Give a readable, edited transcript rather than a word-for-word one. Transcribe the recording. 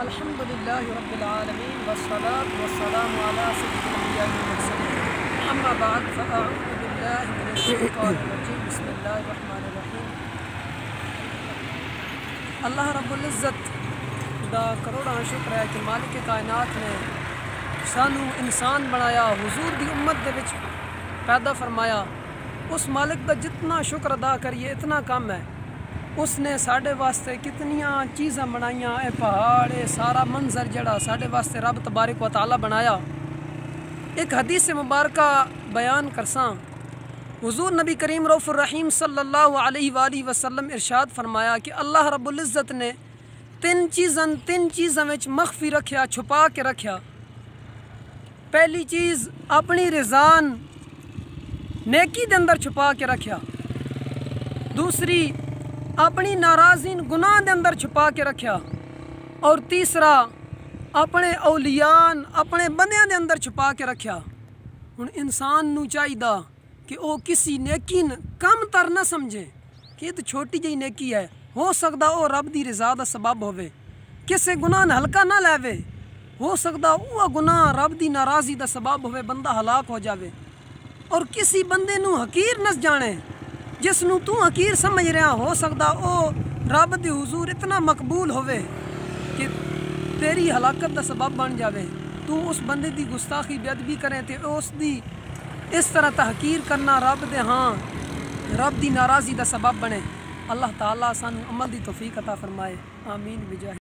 الحمدللہ رب العالمین والصلاة والسلام علی سید الانبیاء والمرسلین اما بعد فاعوذ باللہ من الشیطان الرجیم بسم اللہ الرحمن الرحیم۔ اللہ رب العزت دا کروڑاں شکر ہے کہ مالک کائنات نے سانو انسان بنایا، حضور دی امت دے وچ پیدا فرمایا۔ اس مالک دا جتنا شکر ادا کریے اتنا کم ہے۔ اس نے ساڑھے واسطے کتنیاں چیزاں بنائیاں، اے پہاڑ، اے سارا منظر جڑا ساڑھے واسطے رب تبارک و تعالی بنایا۔ ایک حدیث مبارکہ بیان کرساں، حضور نبی کریم رؤوف الرحیم صلی اللہ علیہ وآلہ وسلم ارشاد فرمایا کہ اللہ رب العزت نے تین چیزاں وچ مخفی رکھیا، چھپا کے رکھیا۔ پہلی چیز اپنی رضان نیکی دے اندر چھپا کے رکھیا، دوسری اپنی ناراضین گناہ دے اندر چھپا کے رکھیا، اور تیسرا اپنے اولیاء اپنے بندیاں دے اندر چھپا کے رکھیا۔ ہن انسان نو چاہیدا کہ او کسی نیکی کم تر نہ سمجھے کہ یہ تو چھوٹی جہی نیکی ہے، ہو سکتا او رب دی رضا دا سبب ہوئے، کسے گناہ ہلکا نہ لے، ہو سکتا او گناہ رب دی ناراضی دا سبب ہوئے، بندہ ہلاک ہو جاوے۔ اور کسی بندے نو حقیر نہ جانے، جس نو تو حقیر سمجھ رہا، ہو سکتا او رب دے حضور اتنا مقبول ہوئے کہ تیری ہلاکت دا سبب بن جاوے۔ تو اس بندے دی گستاخی بے ادبی کریں تے اس دی اس طرح تحقیر کرنا رب دے رب دی ناراضی دا سبب بنے۔ اللہ تعالیٰ سانو عمل دی توفیق عطا فرمائے، آمین بجاہ